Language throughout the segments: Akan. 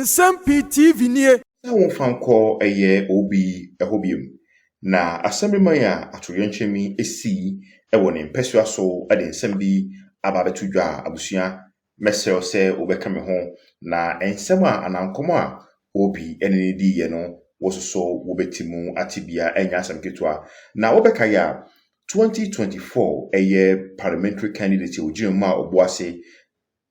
Nsem-Pii TV nie. Na won fanko obi ehobium. Na asembreman a atoyenchemi esi ewo ne mpesua so ade nsem bi ababetudwa abusua mesel se obeka me ho na ensem a anankomo a obi enene di ye no wososo wobetimu atibia enya asamketwa na wobeka ya 2024 parliamentary candidate ojima obuase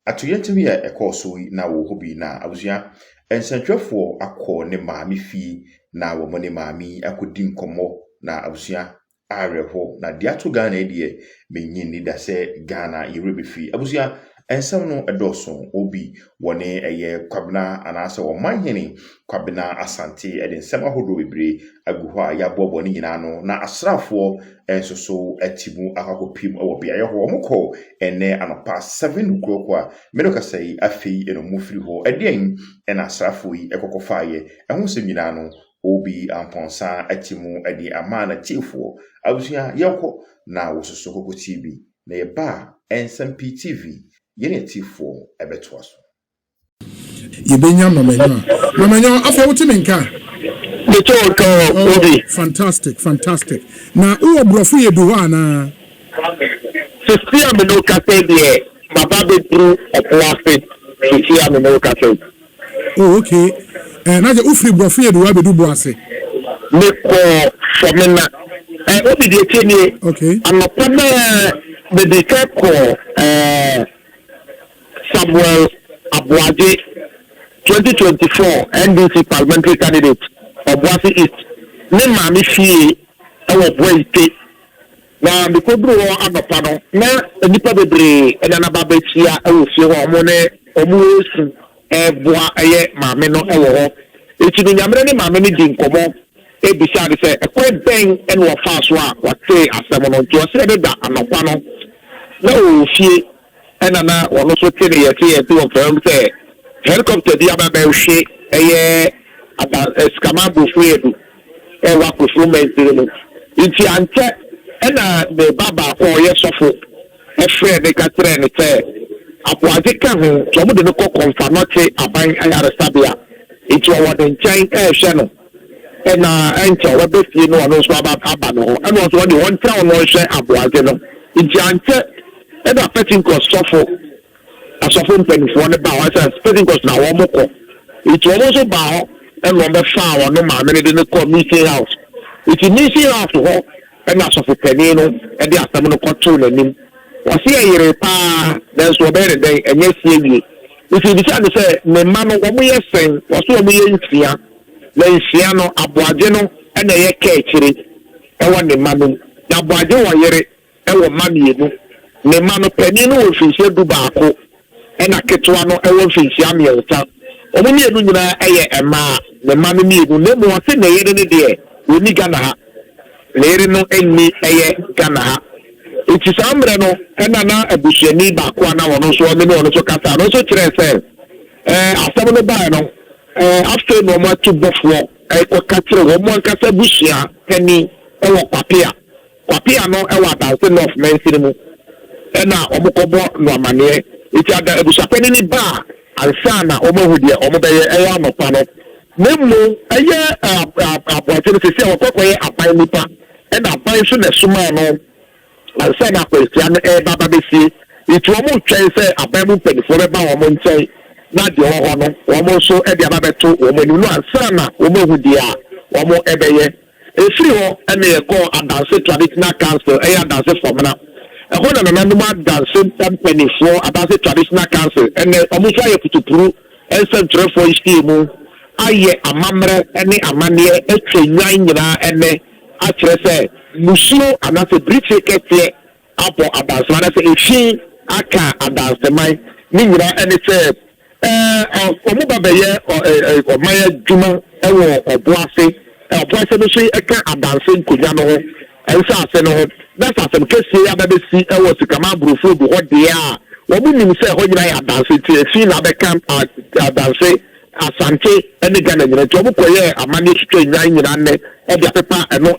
atoyenchemi ya ekoso na wo hobi na abusua ensentwefo akọ ne maami fi na wo mo ne maami akodi nkomo na abusua areho na diato Ghana edie menyin ni da se Ghana yerebefi abusua ensem no edoso obi wone kwabena anase wo manhene kwabena asante ede ensem ahodo bebre aguho a yabobo ni nyina no na asrafo ensoso atimu akakopim owo bia yeho mokọ ene anopa 7 kroko a medoka sei afei eno mufiri ho edien ena asrafo yi ekokofaye ehun se nyina no obi amponsa atimu edi amana tifo abusua yeko na wososo koko TV na yeba Nsem-Pii TV yene tifo ebeto aso yebenya mamanyo afa wuti menka the talk obi fantastic na uwo brofo yedu ana sistia me no kase de baba be through opwase sistia me no kase oh okay na je ufri brofo yedu wa bedu boase me ko formena obi de tini okay anopana be de ko Samuel Abuaje 2024 NDC parliamentary candidate Obuasi East ne maami fie ewo boite na bikobru anopa no na nipa bebre ena na babechia ewo fie ho omo esu eboa eye maami no ewo ho eti no nyamre ne maami ni di nkomo ebisa de se ekwe ben en wo fa so a wate asem no nto se de da anopa no na o fie ena na wono so tene yete wo fam se helicopter dia ba hwe eye skama bufu edu wa kufu mentire nti ante ena be baba ko ye sofo efre de katre ne te apoade ka ho to mo de no confirmate aban ayare sabia nti wo de nchen hwe no ena ente wo be fie no no so aba no ena so de won tra no hwe apoade no nti ante ena petting cost sofo asofo mpenifo ne ba wa say petting cost na wo moko nti wo so ba ho and number 5 no ma me de ko meeting house it meeting house ho and as of penino and the asem no control anim was here pa then so be dey enye sie if you decide to say me ma no wo ye sen was wo ye ntia na ntia no aboaje no and ye ka akire e wo ne ma no na aboaje wo yere e wo ma mienu ne ma no penino wo finse du baako e na ketwa no e wo finse amielta omuni enu nyina eye ema ne manu mi enu ne mo se ne yere ne de oni Ghana ha ne yere no eni eye Ghana ha iti sambre no ena na abusuani ba ko na wono so ne wono so kasa no so kire se asem no ba no after no ma to bofo ko katre wo mo kasa busia tani e wo kwapia no e wa dance north mention mu ena omokobo no amane iti ada abusuapeni ni ba ansana omohudie omobeye eya anopa no nemu eye apoate no sese okokoye apan nipa e na apan so na suma no ansana question baba besi itu omo twen se apan mu penifo be ba omo nchen na de ho no omo so e de ababeto omo ni no ansana omohudie a omo ebeye efiri ho ene ye ko adanse traditional council eya adanse formana ehon na nanuma dance company for about the traditional council and omuso aye putupuru ensentro for istimu aye amamre ene amane etwenyan nyina ene akire se musuo anase british kete apo adanse na se efi aka adanse mai ni nyina ene se omubabeye omaya juma ewo oboase no so eka adanse nkonya no ho ensa ase no ho that's as kesi ya bebe si ewo sikama brofo do ho de a wo mu nim se ho nyina ya dance ti fi na be camp dance asante ene Ghana nyina to mo koye amane twitwa nyan nyina ne e de pepa eno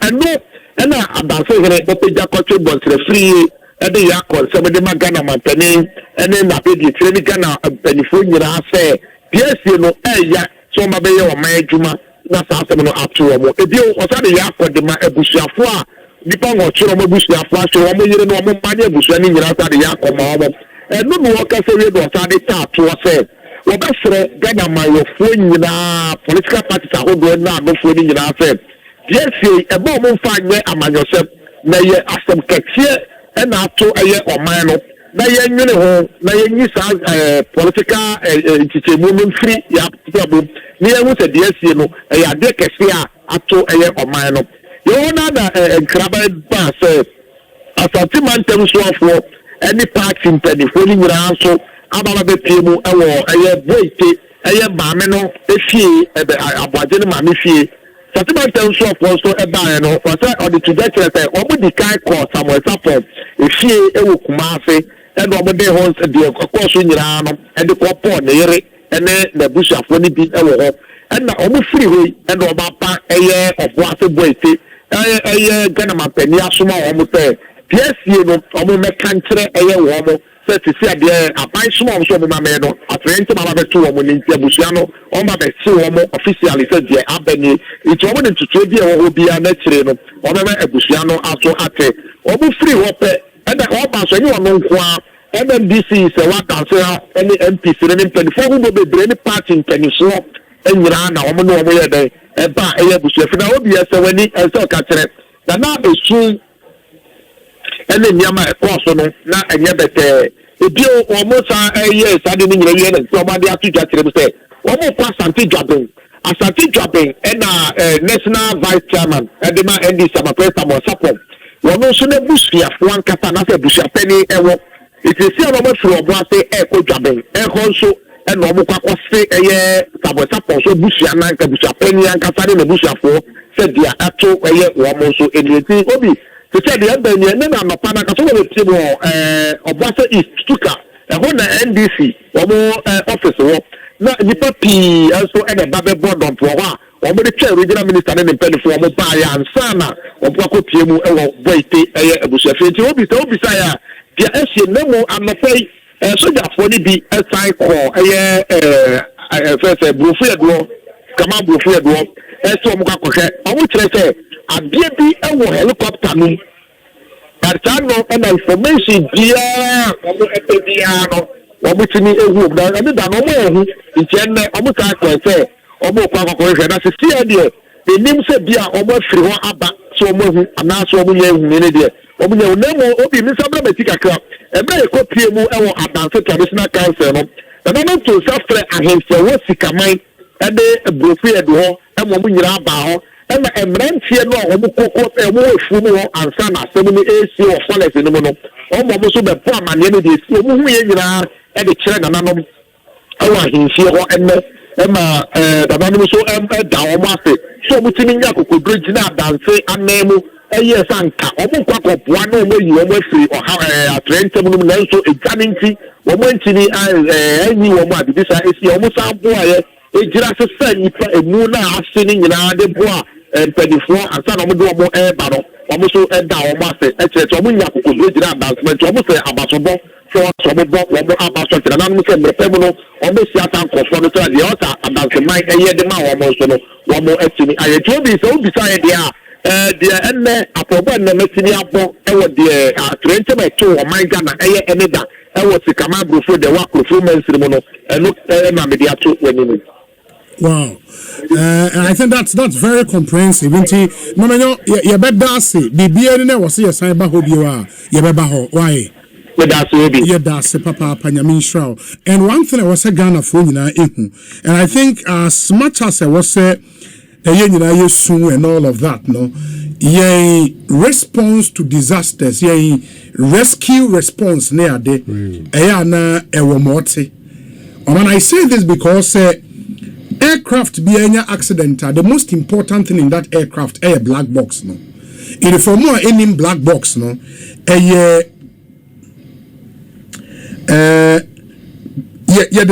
ena dance here be peja kocho bonsre free e de ya kon se de Ghana mantani ene na be di tire Ghana penifo nyina se PSA no ya so ma be ye o man adwuma na sa asem no ato omo ebi o sa de ya akodema abusuafo a nipa ngo chiro mo abusuafo a so omo yire no omo mane abusua ni nyina sa de ya akoma omo no no ka se we do sa de ta to se wo be frɛ Ghana mayofo nyina political parties ahodo na amofo ni nyina se PSA ebe omo mfa nye amanyosem na ye asem kekye na ato eye oman no na ye nwene ho na ye nyi sa political chichemu no free ya problem ni ye hu se DSC no e ya de kese a ato eye oman no ye na da nkraba ba se asante mantem so afo any party mpanyfo ni nyira so ababa be piemu ewo eye boite eye maame no efie ebe aboaje ne maame fie Satiman tell so for so eba no for say on the trajectory say omo di kai call Samuel Sapon efie ewo Kumase and omo dey hon the course nyira no and the couple na yere ene na bushafo ni bi ewo ho and na omo free way and omo pa eye oboase boite eye Ghana mapani asoma omo say PSA no omo meka nkyere eye wo omo say see ade aban soma omo so omo ma me no atrente mama be to omo ni ntia no omo be se omo officially say dey abani it omo de tutu bi e wo bia na kire no omo be abusua no aso ate omo free wo pe and omo so ni omo nko MMDC say what can say any MP say any mpanyfo go be brain party mpanyfo enyira na omo no omo ye den e ba e abusua fi na obi ye say wani e say ka kire na esu ene nyama e koso no na enye bete ebi omo sa eye sa de nyira wie na so ma de atudwa kire bi say omo kwa Asante Dwabeng na national vice chairman edema NDC Samuel Sapon wono so na busuafo ankasa na se busuapani ewo itisi omo fro oboase ko Dwabeng honso na omo kwakose eye Samuel Sapon so busua na nka busuapani ankasa na busuafo se dia ato eye womo so eneti obi se se dia ba ni na no pa na ka so wo tie mo oboase East Tuka ho na NDC omo office wo na nipa pi also ene babe board on for wa omo de chair regional minister ne mpanyfo omo ba ya ansa na omo akopie mu ewo boite eye abusuafe nti obi sa ya dia ehie nemo amafai soja fo ni bi asai ko eye first brufu edo kama brufu edo so omo kwakohwe omo kire se adie bi ewo helicopter no partano and information dia omo epebia no omo tini ehu na ade da no mo ehu ntienne omo ka ko se omo kwa ko hwe na se tia de enim se bia omo afiri ho aba so omo ehu ana so omo ye ehu ne de omo nye onemo obi mi sabra betika kra ebe e ko pie mu ewo Adanse traditional council no na no to safre ahense wo sikaman ede brofi edo ho emo mo nyira aba ho ema emrantie no omo kokko emo efu mu ho ansa na asem ni esi o foles ni mu no omo so be po amane no de esi omo hu ye nyira e de kire na nanom awa hinfie ho ema dabanom so da omo ase so omo timi nya kokodro gina Adanse anemu eye sanka omo kwakopoa na omo yi omo afiri atrentem no na so eganinti omo ntini anyi omo adibisa esi omo sampo aye ejira sesa nipa emu na ase ni nyina de boa mpanyfo ansa na omo de omo ba no omo so da omo ase ekire omo nya kokodro gina Adanse omo se abasobo so omo bo omo abaso tira na no se mrepem no omo si atan kofo no so de ota Adanse man eye de ma omo so no omo etini aye to bi so bi sa ye de a de enne apobo na metini abo ewo de atrente ma to o man Ghana eye eneda ewo sikama brofo de wa krofo mensiri mo no eno na media to wani. Wow. I think that's very comprehensive. Inti no menyo ye beda se bibia ne wo se ye san ba ho biwa ye beba ho why that's papa panyami shrow. And one thing I was a Ghana for nyina ehu, and I think as much as I was say nyina yesu and all of that no ye response to disasters ye rescue response ne ade na ewo mote. And I say this because aircraft be any accident, the most important thing in that aircraft a black box no. If for more any black box no the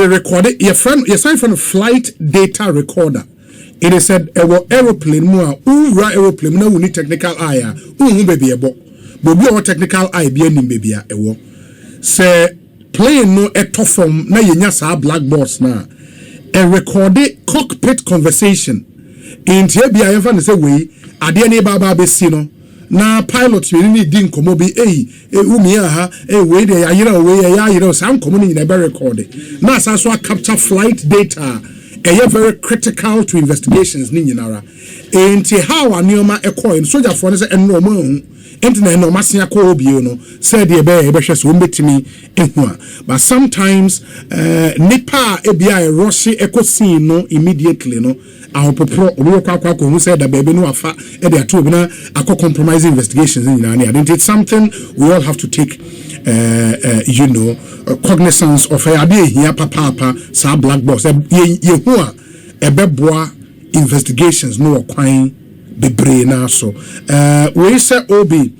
recorder your sign from flight data recorder. It is said aeroplane more aeroplane no need technical eye baby ebo but be technical eye be any baby say plane no eto from na yenya sa black box na a recorded cockpit conversation in Tibia and say we Adiani Baba Besino. Na pilot you need din komo bi umia ha we dey ayira we ayira sam komo ni be recorded na asaso capture flight data very critical to investigations ni nyinara enti how anioma ekoi soldier for say eno mo hu enti na eno masia ko obi no said e be hwe so mbetimi ehu but sometimes nipa ebia e rush ekosin no immediately no ahopopro obi kwa hu said that baby no afa e dey ato obi na akọ compromising investigations ni nyinara and it's something we all have to take cognizance of here papa sa black box ye hu a ebeboa investigations no kwan bebre na so we say obi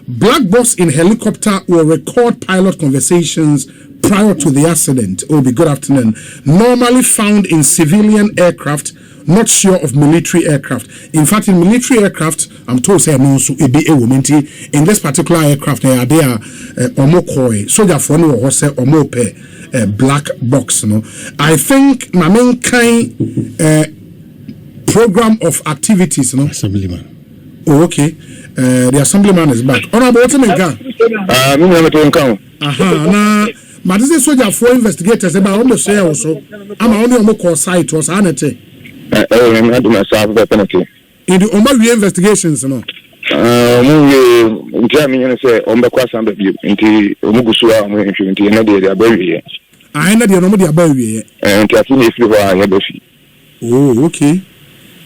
black box in helicopter will record pilot conversations prior to the accident. Obi, good afternoon. Normally found in civilian aircraft, not sure of military aircraft. In fact, in military aircraft, I'm told say no so e be a woman in this particular aircraft they are omokoi soldier for no or say omope black box no. I think my main kind program of activities no assemblyman. Oh, okay. The assemblyman is back. Honorable Otemenka. Na but this is soldier for investigators about almost say also I'm only omoko site was anete. I'm not myself definitely. In the Omar investigations, no. Germany say Ombakwa Samba view into Omugusua into another berry. I know the nobody about you. And I think if you are oh, okay.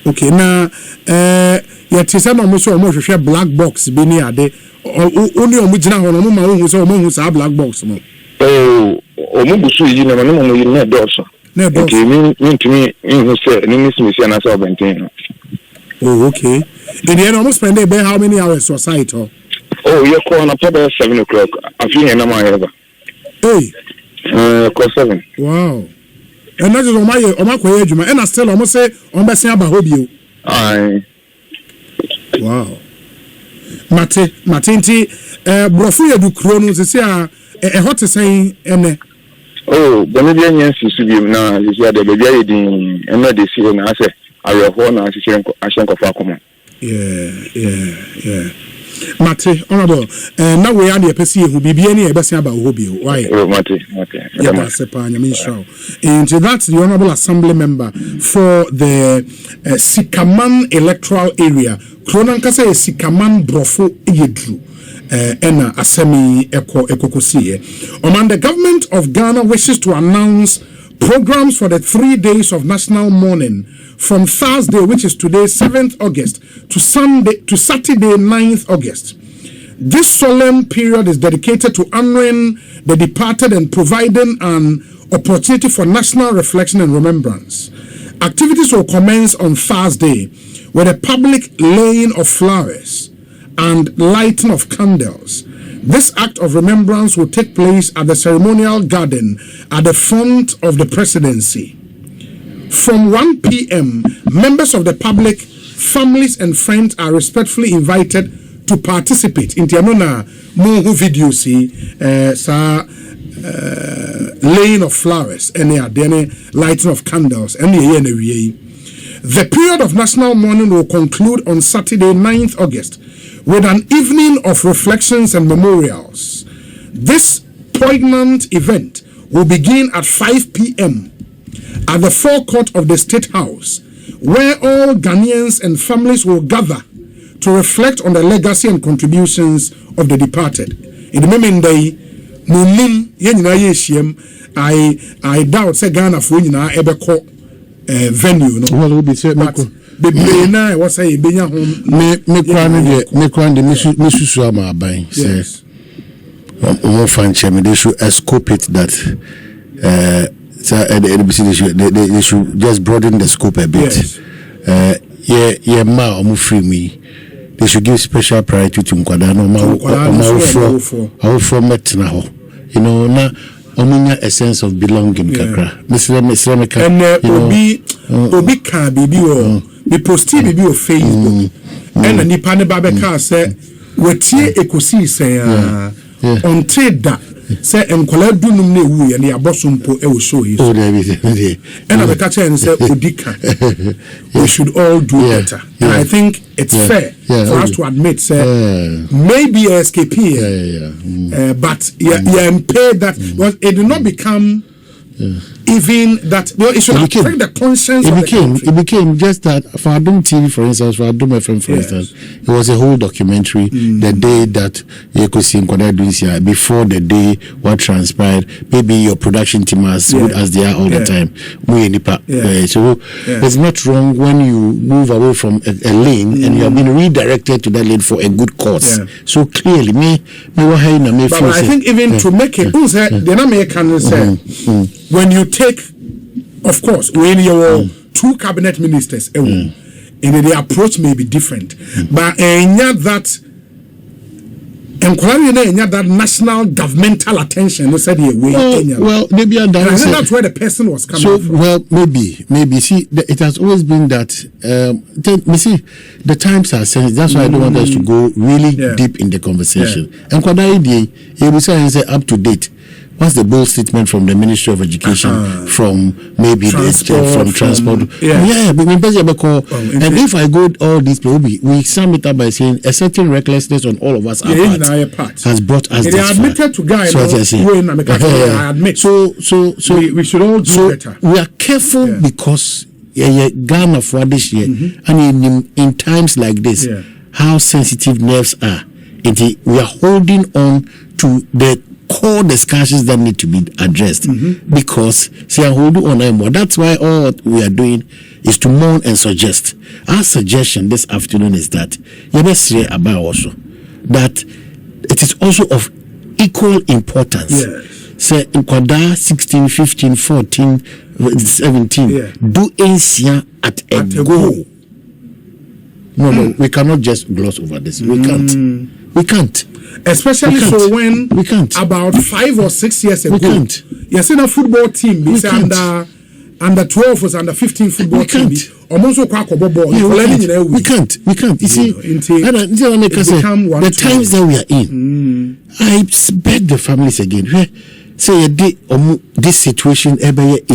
Okay, now yet is almost share black box be near the only omujina hono ma who so black box mo. Oh, Omugusu yi na no you na doso. Na doso. To me who say ni miss me na so benten. Oh, okay. In the end almost spend about how many hours or site oh? Oh, you call on about 7 o'clock. I feel na my ever. Hey. Call 7. Wow. And that is on my juma and I still almost say on be say about hobby. Aye. Wow. Matinti brofu ya du krono se say hot saying ene. Oh, Bonidian Yancy na is ya the baby din and na dey see na say ayo na ashenko fa koma. Yeah. Mate, honorable, now we are the person who be any ebesi about hobby. Why? Oh, Mate. Yeah, that's a pan, and that's the honorable assembly member for the Sikaman electoral area. Kronankase Sikaman Brofo Yedru. Ena Asemi Ekokosie. The government of Ghana wishes to announce programs for the 3 days of national mourning from Thursday, which is today, 7th August, to Saturday, 9th August. This solemn period is dedicated to honoring the departed and providing an opportunity for national reflection and remembrance. Activities will commence on Thursday with a public laying of flowers and lighting of candles. This act of remembrance will take place at the ceremonial garden at the front of the presidency. From 1 p.m., members of the public, families and friends are respectfully invited to participate in the Mohu video laying of flowers and lighting of candles and the period of national mourning will conclude on Saturday, 9th August with an evening of reflections and memorials. This poignant event will begin at 5 p.m. at the forecourt of the State House, where all Ghanaians and families will gather to reflect on the legacy and contributions of the departed. In the moment day, I doubt say Ghana for ebeko venue no. Well, we be say bebre na what say benya home me kwan de misusu ama aban say we fan chairman they should scope it that so they should just broaden the scope a bit. Yes. Ma omo free me. They should give special priority to Nkwada no ma from metna ho. You know na omunya a sense of belonging kakra. Mr. Meka. And obi can be we post bibi on Facebook. And nipa ne babeka say wetie ekosi say until that say enkola dunum na ewu ye na abosompo e wo show yi. Oh, there. And I catch and say Odika. We should all do better. And I think it's fair for us to admit, say maybe a SKP, but you pay that because it did not become even that. Well, it should affect the conscience of the country. It became just that for Adum TV, for instance, for Adum FM, for instance, it was a whole documentary. The day that you could see before the day what transpired, maybe your production team as good as they are all the time. So it's not wrong when you move away from a lane and you have been redirected to that lane for a good cause. So clearly, but I think even to make it, the American say when you take, of course, when you're two cabinet ministers, and the approach may be different, but that. And that national governmental attention, maybe I think that's where the person was coming from. Well, maybe. See, it has always been that. The times are changed. That's why I don't want us to go really deep in the conversation. And say up to date. What's the bold statement from the Ministry of Education, from maybe from transport? And if I go all these people, we sum it up by saying a certain recklessness on all of us has brought us this far. I admit. So we should all do better. We are careful because Ghana for this year, and in times like this, how sensitive nerves are. We are holding on to the core discussions that need to be addressed because that's why all we are doing is to mourn and suggest. Our suggestion this afternoon is that that it is also of equal importance. Say in 16, 15, 14, 17 do NCA at a go. No, we cannot just gloss over this. We can't. Especially so when we can't. About 5 or 6 years ago, we can't. You seen a football team under 12 was under 15 football team. Almost we can't. You see, the times that we are in, I beg the families again. Say this situation a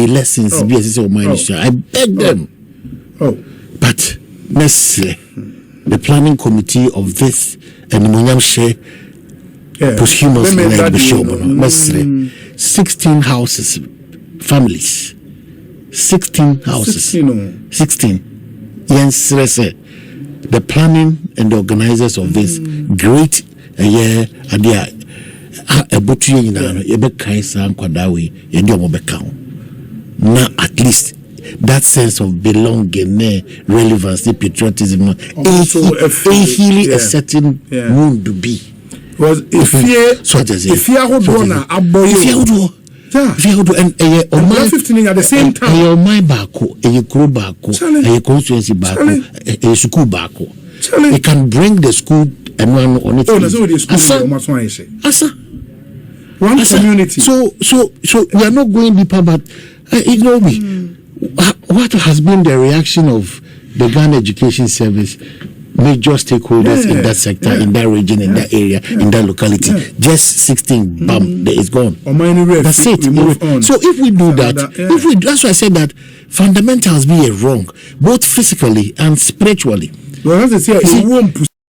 lessons. I beg them. But necessarily the planning committee of this and the Munyam share posthumous necessary 16 houses, families, 16 houses, 16. Yes, the planning and the organizers of this great idea. Now at least that sense of belonging, relevance, patriotism, a certain wound to be. Was if you and 15 at the same time. My bako, a crew bako, a constituency bako, a school bako. It can bring the school and one on it. Asa. One community. So we are not going deeper, but ignore me. What has been the reaction of the Ghana Education Service, major stakeholders in that sector, in that region, in that area, in that locality? Just 16, bam, there is gone. That's it. So if we do that, that's why I said that fundamentals be wrong, both physically and spiritually. Well, as I say,